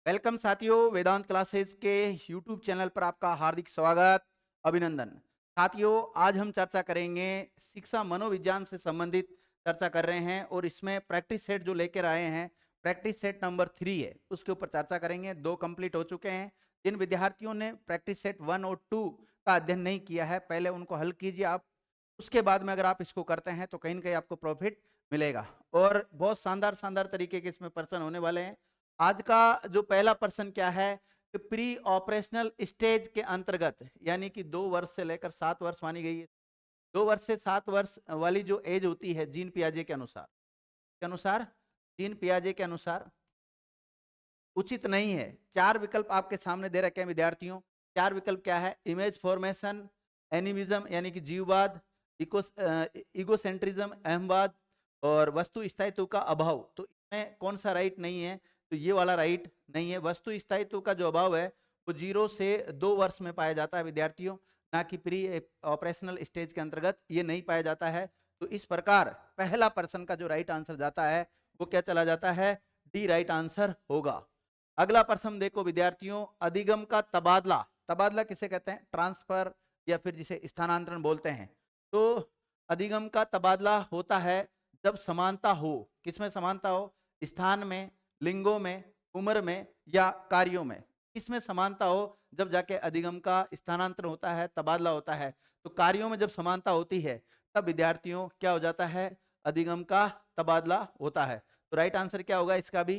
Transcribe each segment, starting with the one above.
Welcome साथियों, वेदांत classes के YouTube channel पर आपका हार्दिक स्वागत, अभिनंदन। साथियों, आज हम चर्चा करेंगे शिक्षा मनोविज्ञान से संबंधित चर्चा कर रहे हैं और इसमें प्रैक्टिस सेट जो लेकर आए हैं, प्रैक्टिस सेट नंबर 3 है, उसके ऊपर चर्चा करेंगे। 2 कंप्लीट हो चुके हैं। जिन विद्यार्थियों ने प्रैक्टिस सेट 1 और 2 का अध्ययन नहीं किया है, पहले उनको हल कीजिए आप। उसके बाद में अगर आप इसको करते हैं तो कहीं ना कहीं आपको प्रॉफिट मिलेगा और बहुत शानदार शानदार तरीके के इसमें पर्सन होने वाले हैं। आज का जो पहला प्रश्न क्या है कि प्री ऑपरेशनल स्टेज के अंतर्गत, यानी कि 2 वर्ष से लेकर 7 वर्ष मानी गई है। 2 वर्ष से 7 वर्ष वाली जो एज होती है जीन पियाजे के अनुसार जीन पियाजे के अनुसार उचित नहीं है। 4 विकल्प आपके सामने दे रखे हैं विद्यार्थियों। 4 विकल्प क्या है? इमेज फॉर्मेशन, एनिमिज्म यानी कि जीववाद, इगोसेंट्रिज्म अहमवाद और वस्तु स्थायित्व का अभाव। तो इसमें कौन सा राइट नहीं है? तो ये वाला राइट नहीं है। वस्तु स्थायित्व का जो अभाव है वो 0 से 2 वर्ष में पाया जाता है विद्यार्थियों, ना कि प्री ऑपरेशनल स्टेज के अंतर्गत ये नहीं पाया जाता है। तो इस प्रकार पहला प्रश्न का जो राइट आंसर जाता है वो क्या चला जाता है? डी राइट आंसर होगा। अगला प्रश्न देखो विद्यार्थियों, अधिगम का तबादला। तबादला किसे कहते हैं? ट्रांसफर या फिर जिसे स्थानांतरण बोलते हैं। तो अधिगम का तबादला होता है जब समानता हो। किसमें समानता हो? स्थान में, लिंगों में, उम्र में या कार्यों में। इसमें समानता हो जब जाके अधिगम का स्थानांतरण होता है, तबादला होता है। तो कार्यों में जब समानता होती है तब विद्यार्थियों क्या हो जाता है? अधिगम का तबादला होता है। तो राइट आंसर क्या होगा इसका? भी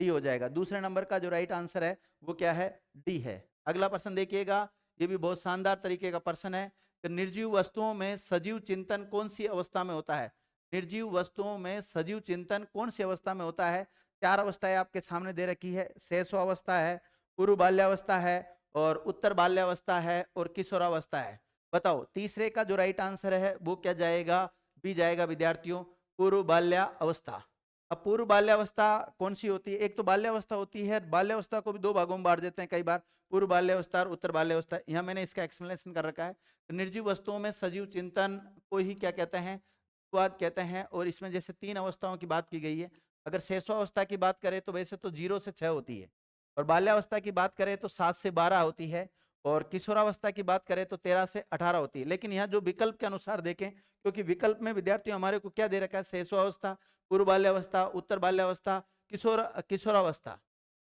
डी हो जाएगा। दूसरे नंबर का जो राइट आंसर है वो क्या है? डी है। अगला प्रश्न देखिएगा, ये भी बहुत शानदार तरीके का प्रश्न है कि निर्जीव वस्तुओं में सजीव चिंतन कौन सी अवस्था में होता है? निर्जीव वस्तुओं में सजीव चिंतन कौन सी अवस्था में होता है? 4 अवस्थाएं आपके सामने दे रखी है। शैशवावस्था है, पूर्व बाल्यावस्था है और उत्तर बाल्यावस्था है और किशोरावस्था है। बताओ तीसरे का जो राइट आंसर है वो क्या जाएगा? बी जाएगा विद्यार्थियों, पूर्व बाल्यावस्था। अब पूर्व बाल्यावस्था कौन सी होती है? एक तो बाल्यावस्था होती है, बाल्यावस्था को भी 2 भागों में बांट देते हैं कई बार, पूर्व बाल्यावस्था और उत्तर बाल्यावस्था। यहाँ मैंने इसका एक्सप्लेनेशन कर रखा है। निर्जीव वस्तुओं में सजीव चिंतन को ही क्या कहते हैं? शुरुआत कहते हैं। और इसमें जैसे 3 अवस्थाओं की बात की गई है। अगर शैशवावस्था की बात करें तो वैसे तो 0 से 6 होती है, और बाल्यावस्था की बात करें तो 7 से 12 होती है, और किशोरावस्था की बात करें तो 13 से 18 होती है। लेकिन यहाँ जो विकल्प के अनुसार देखें, क्योंकि विकल्प में विद्यार्थियों हमारे को क्या दे रखा है? शैशवावस्था, पूर्व बाल्यावस्था, उत्तर बाल्यावस्था, किशोरावस्था।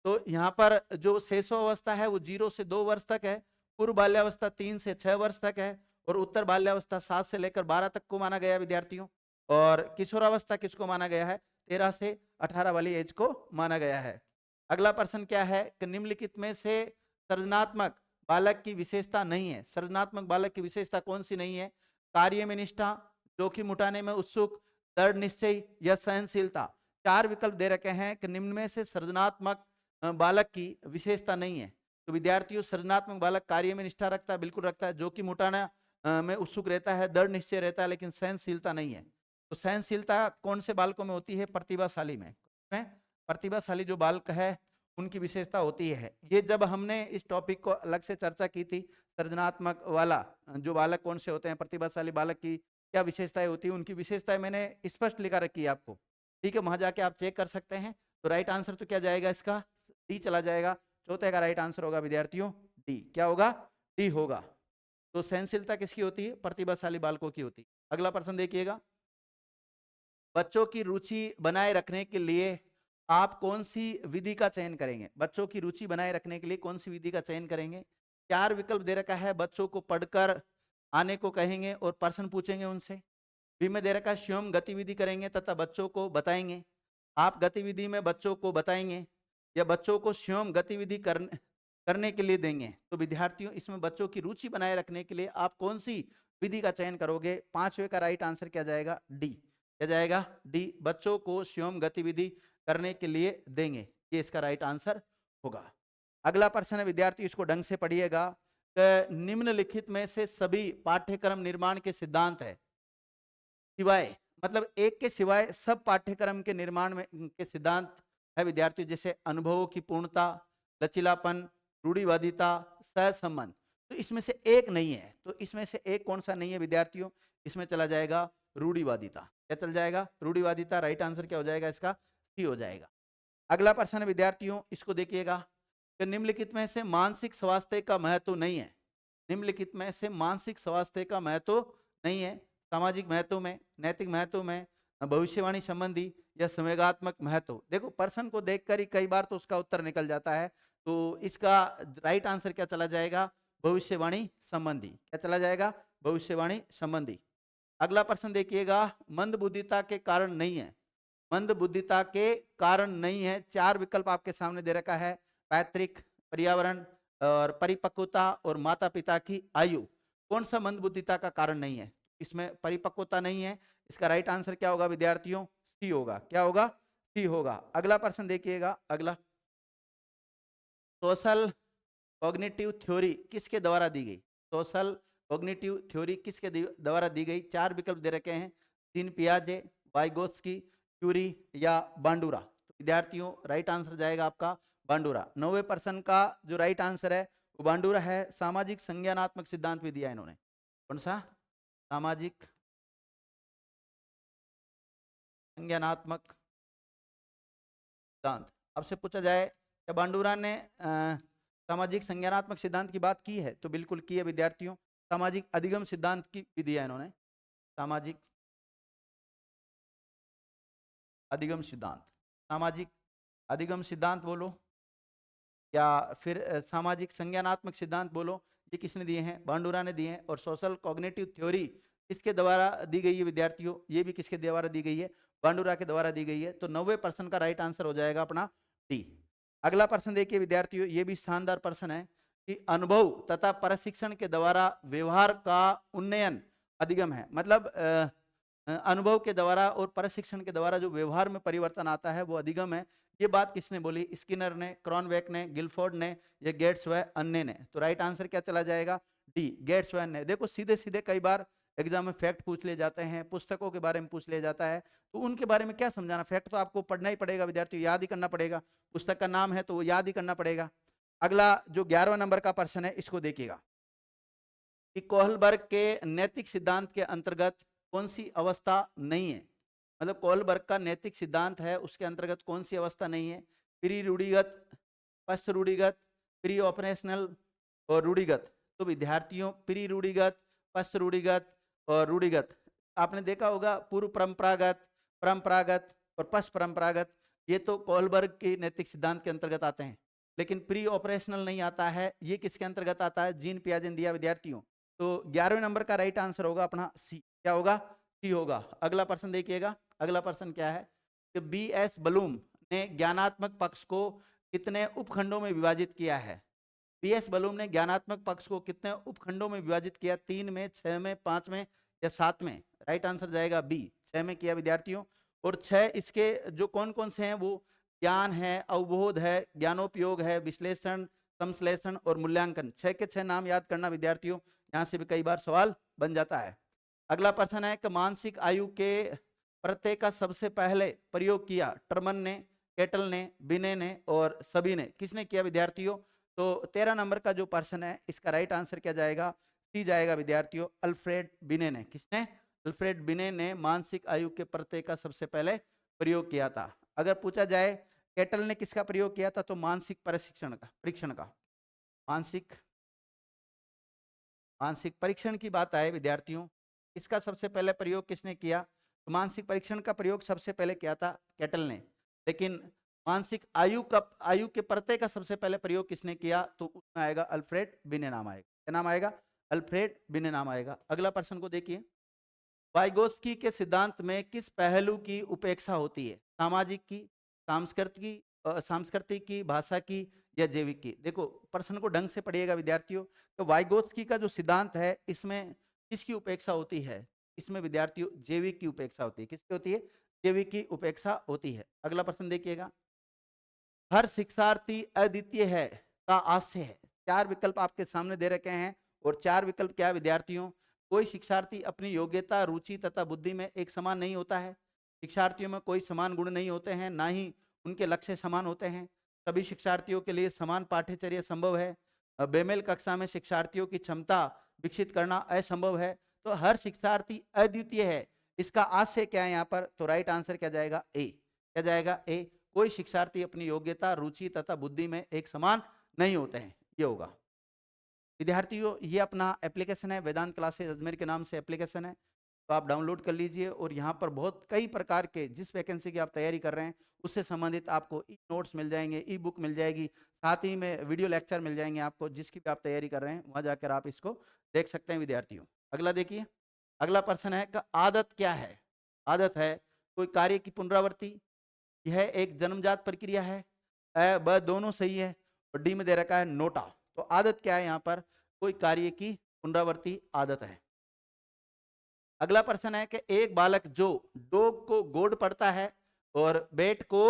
तो यहाँ पर जो शैशवावस्था है वो 0 से 2 वर्ष तक है, पूर्व बाल्यावस्था 3 से 6 वर्ष तक है, और उत्तर बाल्यावस्था 7 से लेकर 12 तक को माना गया है विद्यार्थियों। और किशोरावस्था किसको माना गया है? 13 से 18 वाली एज को माना गया है। अगला प्रश्न क्या है कि निम्नलिखित में से सृजनात्मक बालक की विशेषता नहीं है। सृजनात्मक बालक की विशेषता कौन सी नहीं है? कार्य में निष्ठा, जोखिम उठाने में उत्सुक, दृढ़ निश्चय या सहनशीलता। 4 विकल्प दे रखे हैं कि निम्न में से सृजनात्मक बालक की विशेषता नहीं है। तो विद्यार्थियों, सृजनात्मक बालक कार्य में निष्ठा रखता है, बिल्कुल रखता है, जोखिम उठाना में उत्सुक रहता है, दृढ़ निश्चय रहता है, लेकिन सहनशीलता नहीं है। तो सहनशीलता कौन से बालकों में होती है? प्रतिभाशाली में। प्रतिभाशाली जो बालक है उनकी विशेषता होती है। ये जब हमने इस टॉपिक को अलग से चर्चा की थी, सृजनात्मक वाला जो बालक कौन से होते हैं, प्रतिभाशाली बालक की क्या विशेषताएं होती है, उनकी विशेषताएं मैंने स्पष्ट लिखा रखी है आपको। ठीक है, वहां जाके आप चेक कर सकते हैं। तो राइट आंसर तो क्या जाएगा इसका? डी चला जाएगा। चौथे का राइट आंसर होगा विद्यार्थियों डी। क्या होगा? डी होगा। तो सहनशीलता किसकी होती है? प्रतिभाशाली बालकों की होती है। अगला प्रश्न देखिएगा, बच्चों की रुचि बनाए रखने के लिए आप कौन सी विधि का चयन करेंगे? बच्चों की रुचि बनाए रखने के लिए कौन सी विधि का चयन करेंगे? 4 विकल्प दे रखा है। बच्चों को पढ़कर आने को कहेंगे और प्रश्न पूछेंगे उनसे। बी में दे रखा है स्वयं गतिविधि करेंगे तथा बच्चों को बताएंगे। आप गतिविधि में बच्चों को बताएंगे या बच्चों को स्वयं गतिविधि करने के लिए देंगे। तो विद्यार्थियों, इसमें बच्चों की रुचि बनाए रखने के लिए आप कौन सी विधि का चयन करोगे? 5वें का राइट आंसर क्या जाएगा? डी। क्या जाएगा? डी। बच्चों को स्वयं गतिविधि करने के लिए देंगे, ये इसका राइट आंसर होगा। अगला प्रश्न है विद्यार्थी, इसको ढंग से पढ़िएगा। निम्नलिखित में से सभी पाठ्यक्रम निर्माण के सिद्धांत है सिवाय, मतलब एक के सिवाय सब पाठ्यक्रम के निर्माण में के सिद्धांत है विद्यार्थियों, जैसे अनुभवों की पूर्णता, लचीलापन, रूढ़िवादिता, सहसंबंध। तो इसमें से एक नहीं है। तो इसमें से एक कौन सा नहीं है विद्यार्थियों? इसमें चला जाएगा रूढ़िवादिता। क्या चल जाएगा? रूढ़िवादिता। राइट आंसर क्या हो जाएगा इसका? सी हो जाएगा। अगला प्रश्न है विद्यार्थियों, इसको देखिएगा कि निम्नलिखित में से मानसिक स्वास्थ्य का महत्व नहीं है। निम्नलिखित में से मानसिक स्वास्थ्य का महत्व नहीं है। सामाजिक महत्व में, नैतिक महत्व में, भविष्यवाणी संबंधी या संवेगात्मक महत्व। देखो प्रश्न को देखकर ही कई बार तो उसका उत्तर निकल जाता है। तो इसका राइट आंसर क्या चला जाएगा? भविष्यवाणी संबंधी। क्या चला जाएगा? भविष्यवाणी संबंधी। अगला प्रश्न देखिएगा, मंदबुद्धिता के कारण नहीं है। मंदबुद्धिता के कारण नहीं है। चार विकल्प आपके सामने दे रखा है, पैतृक, पर्यावरण और परिपक्वता और माता पिता की आयु। कौन सा मंदबुद्धिता का कारण नहीं है? इसमें परिपक्वता नहीं है। इसका राइट आंसर क्या होगा विद्यार्थियों? सी होगा। क्या होगा? सी होगा। अगला प्रश्न देखिएगा, अगला, सोशल कॉग्निटिव थ्योरी किसके द्वारा दी गई? सोशल कॉग्निटिव थ्योरी किसके द्वारा दी गई? चार विकल्प दे रखे हैं, जीन पियाजे, वाइगोत्स्की, क्यूरी या बांडुरा। तो विद्यार्थियों राइट आंसर जाएगा आपका बांडुरा। 90% का जो राइट आंसर है वो बांडुरा है। सामाजिक संज्ञानात्मक सिद्धांत भी दिया इन्होंने। कौन सा? सामाजिक संज्ञानात्मक सिद्धांत। आपसे पूछा जाए क्या बांडुरा ने सामाजिक संज्ञानात्मक सिद्धांत की बात की है? तो बिल्कुल की है विद्यार्थियों। सामाजिक अधिगम सिद्धांत की भी दिया इन्होंने, सामाजिक अधिगम सिद्धांत। सामाजिक अधिगम सिद्धांत बोलो या फिर सामाजिक संज्ञानात्मक सिद्धांत बोलो, ये किसने दिए हैं? बांडुरा ने दिए हैं। और सोशल कॉग्निटिव थ्योरी किसके द्वारा दी गई है विद्यार्थियों? ये भी किसके द्वारा दी गई है? बांडुरा के द्वारा दी गई है। तो 90% का राइट आंसर हो जाएगा अपना डी। अगला प्रश्न देखिए विद्यार्थियों, ये भी शानदार प्रश्न है कि अनुभव तथा प्रशिक्षण के द्वारा व्यवहार का उन्नयन अधिगम है। मतलब अनुभव के द्वारा और प्रशिक्षण के द्वारा जो व्यवहार में परिवर्तन आता है वो अधिगम है। ये बात किसने बोली? स्किनर ने, क्रॉनवेक ने, गिलफोर्ड ने या गेट्स व अन्य ने। तो राइट आंसर क्या चला जाएगा? डी, गेट्स व अन्य। देखो सीधे सीधे कई बार एग्जाम में फैक्ट पूछ लिए जाते हैं, पुस्तकों के बारे में पूछ लिया जाता है, तो उनके बारे में क्या समझाना? फैक्ट तो आपको पढ़ना ही पड़ेगा विद्यार्थियों, याद ही करना पड़ेगा। पुस्तक का नाम है तो वो याद ही करना पड़ेगा। अगला जो 11वां नंबर का प्रश्न है इसको देखिएगा कि कोहलबर्ग के नैतिक सिद्धांत के अंतर्गत कौन सी अवस्था नहीं है? मतलब कोहलबर्ग का नैतिक सिद्धांत है उसके अंतर्गत कौन सी अवस्था नहीं है? प्री रूढ़िगत, पश्च रूढ़िगत, प्री ऑपरेशनल और रूढ़िगत। तो विद्यार्थियों प्री रूढ़िगत, पश्च रूढ़िगत और रूढ़िगत आपने देखा होगा। पूर्व परंपरागत, परंपरागत और पश्च परंपरागत, ये तो कोहलबर्ग के नैतिक सिद्धांत के अंतर्गत आते हैं। लेकिन प्री ऑपरेशनल नहीं आता है। ये किसके अंतर्गत आता है? जीन पियाजे ने दिया विद्यार्थियों। तो 11वें नंबर का राइट आंसर होगा अपना सी। क्या होगा? सी होगा। अगला प्रश्न देखिएगा। अगला प्रश्न क्या है कि बी एस बलूम ने ज्ञानात्मक पक्ष को कितने उपखंडों में विभाजित किया है? बी एस बलूम ने ज्ञानात्मक पक्ष को कितने उपखंडों में विभाजित किया? 3 में, 6 में, 5 में या 7 में? राइट आंसर जाएगा बी, 6 में किया विद्यार्थियों। और 6 इसके जो कौन कौन से हैं वो ज्ञान है, अवबोध है, ज्ञानोपयोग है, विश्लेषण, संश्लेषण और मूल्यांकन। 6 के 6 नाम याद करना विद्यार्थियों, यहाँ से भी कई बार सवाल बन जाता है। अगला प्रश्न है कि मानसिक आयु के प्रत्यय का सबसे पहले प्रयोग किया टर्मन ने, केटल ने, बिने ने और सभी ने। किसने किया विद्यार्थियों? तो 13 नंबर का जो प्रश्न है इसका राइट आंसर क्या जाएगा? सी जाएगा विद्यार्थियों, अल्फ्रेड बिने ने। किसने? अल्फ्रेड बिने ने मानसिक आयु के प्रत्यय का सबसे पहले प्रयोग किया था। अगर पूछा जाए केटल ने किसका प्रयोग किया था, तो मानसिक परीक्षण का मानसिक परीक्षण की बात आए विद्यार्थियों, इसका सबसे पहले प्रयोग किसने किया? तो मानसिक परीक्षण का प्रयोग सबसे पहले किया था केटल ने। लेकिन मानसिक आयु के प्रत्यय का सबसे पहले प्रयोग किसने किया? तो उसमें आएगा अल्फ्रेड बिने नाम आएगा। क्या नाम आएगा? अल्फ्रेड बिने नाम आएगा। अगला प्रश्न को देखिए, वाइगोत्स्की के सिद्धांत में किस पहलू की उपेक्षा होती है? सामाजिक की, सांस्कृतिक की, भाषा की या जैविक की? देखो प्रश्न को ढंग से पढ़िएगा विद्यार्थियों। तो वाइगोत्स्की का जो सिद्धांत है इसमें किसकी उपेक्षा होती है? इसमें विद्यार्थियों जैविक की उपेक्षा होती है। किसकी होती है? जैविक की उपेक्षा होती है। अगला प्रश्न देखिएगा, हर शिक्षार्थी अद्वितीय है का आशय है। 4 विकल्प आपके सामने दे रखे हैं और 4 विकल्प क्या है विद्यार्थियों? कोई शिक्षार्थी अपनी योग्यता, रुचि तथा बुद्धि में एक समान नहीं होता है। शिक्षार्थियों में कोई समान गुण नहीं होते हैं, ना ही उनके लक्ष्य समान होते हैं। सभी शिक्षार्थियों के लिए समान पाठ्यचर्या संभव है। बेमेल कक्षा में शिक्षार्थियों की क्षमता विकसित करना असंभव है। तो हर शिक्षार्थी अद्वितीय है, इसका आशय क्या है यहाँ पर? तो राइट आंसर क्या जाएगा? ए। क्या जाएगा? ए। कोई शिक्षार्थी अपनी योग्यता, रुचि तथा बुद्धि में एक समान नहीं होते हैं। ये होगा। विद्यार्थियों, ये अपना एप्लीकेशन है, वेदांत क्लासेस अजमेर के नाम से एप्लीकेशन है, तो आप डाउनलोड कर लीजिए। और यहाँ पर बहुत कई प्रकार के जिस वैकेंसी की आप तैयारी कर रहे हैं उससे संबंधित आपको ई नोट्स मिल जाएंगे, ई बुक मिल जाएगी, साथ ही में वीडियो लेक्चर मिल जाएंगे आपको, जिसकी भी आप तैयारी कर रहे हैं वहाँ जाकर आप इसको देख सकते हैं विद्यार्थियों। अगला देखिए, अगला प्रश्न है कि आदत क्या है। आदत है कोई कार्य की पुनरावृत्ति, यह एक जन्मजात प्रक्रिया है, अ ब दोनों सही है, और डी में दे रखा है नोटा। तो आदत क्या है यहाँ पर, कोई कार्य की पुनरावृत्ति आदत है। अगला प्रश्न है कि एक बालक जो डॉग को गोड पढ़ता है और बैट को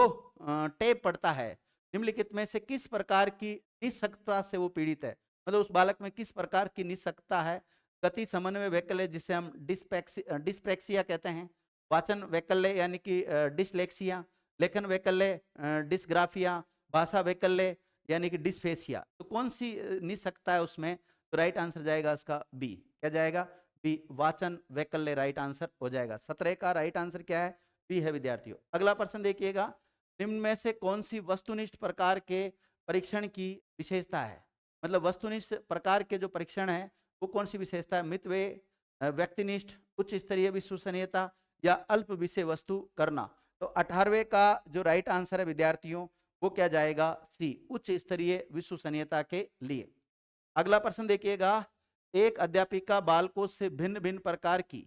टेप पढ़ता है, निम्नलिखित में से किस प्रकार की निःशक्तता से वो पीड़ित है। मतलब उस बालक में किस प्रकार की निःशक्तता है। गति समन्वय वैकल्य जिसे हम डिस्प्रैक्सिया कहते हैं, वाचन वैकल्य यानी कि डिसलेक्सिया, लेखन वैकल्य डिस्ग्राफिया, भाषा वैकल्य यानी कि डिस्फेसिया। तो कौन सी निःशक्तता है उसमें, तो राइट आंसर जाएगा उसका बी। क्या जाएगा, बी, वाचन वैकल्य राइट आंसर हो जाएगा। 17 का राइट आंसर क्या है, बी है विद्यार्थियों। अगला प्रश्न देखिएगा, निम्न में से कौन सी वस्तुनिष्ठ प्रकार के परीक्षण की विशेषता है। मतलब वस्तुनिष्ठ प्रकार के जो परीक्षण है वो कौन सी विशेषता है। मितव्यय, व्यक्तिनिष्ठ, उच्च स्तरीय विश्वसनीयता या अल्प विषय वस्तु करना। तो 18वें का जो राइट आंसर है विद्यार्थियों वो क्या जाएगा, सी, उच्च स्तरीय विश्वसनीयता के लिए। अगला प्रश्न देखिएगा, एक अध्यापिका बालकों से भिन्न भिन्न प्रकार की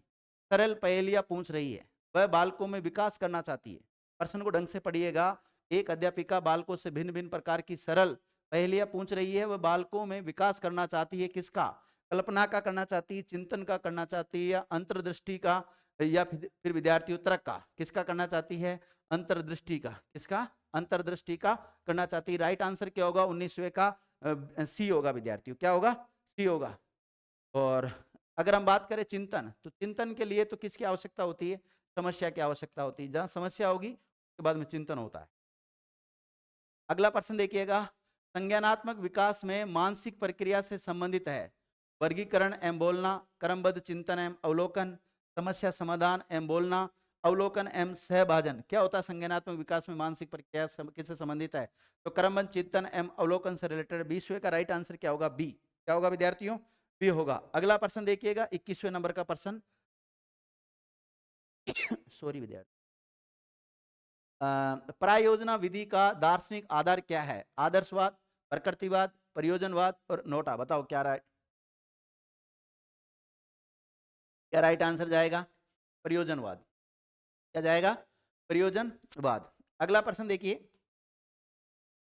सरल पहेलियां पूछ रही है, वह बालकों में विकास करना चाहती है। प्रश्न को ढंग से पढ़िएगा। एक अध्यापिका बालकों से भिन्न भिन्न प्रकार की सरल पहेलियां पूछ रही है, वह बालकों में विकास करना चाहती है। किसका, कल्पना का करना चाहती है, चिंतन का करना चाहती है, या अंतर्दृष्टि का, या फिर विद्यार्थियों तर्क का। किसका करना चाहती है, अंतर्दृष्टि का। किसका, अंतर्दृष्टि का करना चाहती है। राइट आंसर क्या होगा, 19वें का सी होगा विद्यार्थियों। क्या होगा, सी होगा। और अगर हम बात करें चिंतन, तो चिंतन के लिए तो किसकी आवश्यकता होती है, समस्या की आवश्यकता होती है। जहां समस्या होगी उसके बाद में चिंतन होता है। अगला प्रश्न देखिएगा, संज्ञानात्मक विकास में मानसिक प्रक्रिया से संबंधित है वर्गीकरण एवं बोलना, क्रमबद्ध चिंतन एवं अवलोकन, समस्या समाधान एवं बोलना, अवलोकन एवं सहभाजन। क्या होता है संज्ञानात्मक विकास में मानसिक प्रक्रिया किससे संबंधित है, तो क्रमबद्ध चिंतन एवं अवलोकन से रिलेटेड। 20वें का राइट आंसर क्या होगा, बी। क्या होगा विद्यार्थियों, बी होगा। अगला प्रश्न देखिएगा, 21वें नंबर का प्रश्न सॉरी विद्यार्थी, प्रायोजना विधि का दार्शनिक आधार क्या है। आदर्शवाद, प्रकृतिवाद, प्रयोजनवाद और नोटा। बताओ क्या राइट आंसर जाएगा, प्रयोजनवाद। क्या जाएगा, प्रयोजनवाद। अगला प्रश्न देखिए,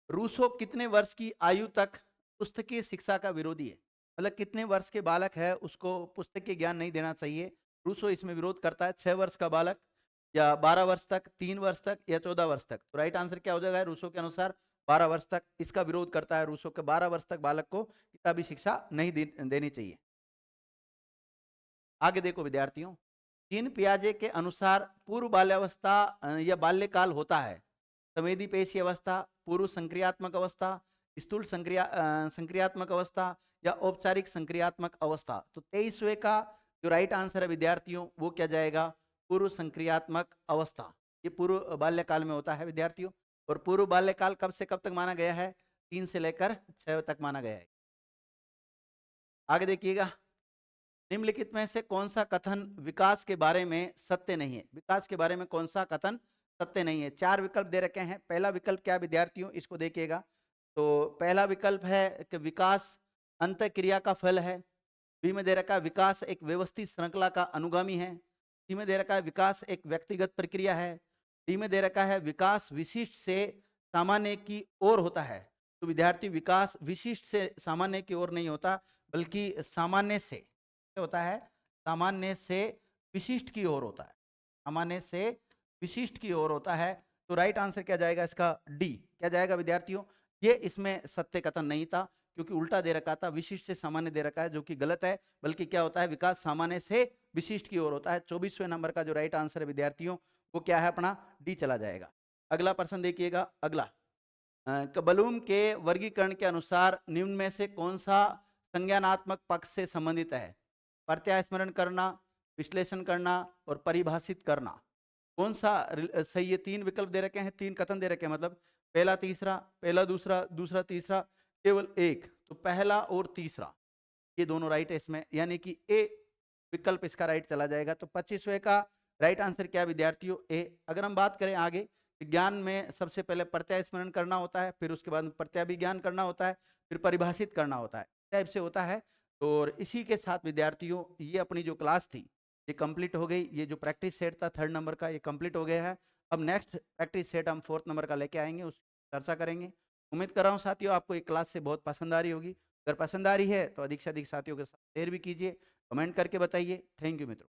रूसो कितने वर्ष की आयु तक पुस्तकीय शिक्षा का विरोधी है। मतलब कितने वर्ष के बालक है उसको पुस्तकीय ज्ञान नहीं देना चाहिए। रूसो इसमें विरोध करता है। 6 वर्ष का बालक, या 12 वर्ष तक, 3 वर्ष तक, या 14 वर्ष तक। तो राइट आंसर क्या हो जाएगा, रूसो के अनुसार 12 वर्ष तक इसका विरोध करता है। रूसो के 12 वर्ष तक बालक को किताबी शिक्षा नहीं देनी चाहिए। आगे देखो विद्यार्थियों, जीन पियाजे के अनुसार पूर्व बाल्यावस्था या बाल्यकाल होता है संवेदी पेशी अवस्था, पूर्व संक्रियात्मक अवस्था, स्थूल संक्रियात्मक अवस्था, या औपचारिक संक्रियात्मक अवस्था। तो 23वें का जो राइट आंसर है विद्यार्थियों वो क्या जाएगा, पूर्व संक्रियात्मक अवस्था। ये पूर्व बाल्यकाल में होता है विद्यार्थियों। और पूर्व बाल्यकाल कब से कब तक माना गया है, 3 से लेकर 6 तक माना गया है। आगे देखिएगा, निम्नलिखित में से कौन सा कथन विकास के बारे में सत्य नहीं है। विकास के बारे में कौन सा कथन सत्य नहीं है। 4 विकल्प दे रखे हैं। पहला विकल्प क्या विद्यार्थियों, इसको देखिएगा। तो पहला विकल्प है कि विकास अंतःक्रिया का फल है। बी में दे रखा है विकास एक व्यवस्थित श्रृंखला का अनुगामी है। सी में दे रखा है विकास एक व्यक्तिगत प्रक्रिया है। डी में दे रखा है विकास विशिष्ट से सामान्य की ओर होता है। तो विद्यार्थी विकास विशिष्ट से सामान्य की ओर नहीं होता, बल्कि सामान्य से होता है, सामान्य से विशिष्ट की ओर होता है। सामान्य से विशिष्ट की ओर होता है। तो राइट आंसर क्या जाएगा इसका, डी। क्या जाएगा विद्यार्थियों, ये इसमें सत्य कथन नहीं था, क्योंकि उल्टा दे रखा था, विशिष्ट से सामान्य दे रखा है, जो कि गलत है। बल्कि क्या होता है, विकास सामान्य से विशिष्ट की ओर होता है। 24वें नंबर का जो राइट आंसर है विद्यार्थियों वो क्या है अपना, डी चला जाएगा। अगला प्रश्न देखिएगा। अगला, बलूम के वर्गीकरण के अनुसार निम्न में से कौन सा संज्ञानात्मक पक्ष से संबंधित है। प्रत्यास्मरण करना, विश्लेषण करना और परिभाषित करना। कौन सा सही है? 3 विकल्प दे रखे हैं, 3 कथन दे रखे हैं, मतलब पहला तीसरा, पहला दूसरा, दूसरा तीसरा, केवल एक। तो पहला और तीसरा ये दोनों राइट है इसमें, यानी कि ए विकल्प इसका राइट चला जाएगा। तो 25वें का राइट आंसर क्या है विद्यार्थियों? ए। अगर हम बात करें आगे, ज्ञान में सबसे पहले प्रत्यय स्मरण करना होता है, फिर उसके बाद प्रत्यभिज्ञान करना होता है, फिर परिभाषित करना होता है, टाइप से होता है। और इसी के साथ विद्यार्थियों ये अपनी जो क्लास थी ये कंप्लीट हो गई। ये जो प्रैक्टिस सेट था 3rd नंबर का ये कंप्लीट हो गया है। अब नेक्स्ट प्रैक्टिस सेट हम 4th नंबर का लेके आएंगे, उस चर्चा करेंगे। उम्मीद कर रहा हूँ साथियों आपको ये क्लास से बहुत पसंद आ रही होगी। अगर पसंद आ रही है तो अधिक से अधिक साथियों के साथ शेयर भी कीजिए, कमेंट करके बताइए। थैंक यू मित्रों।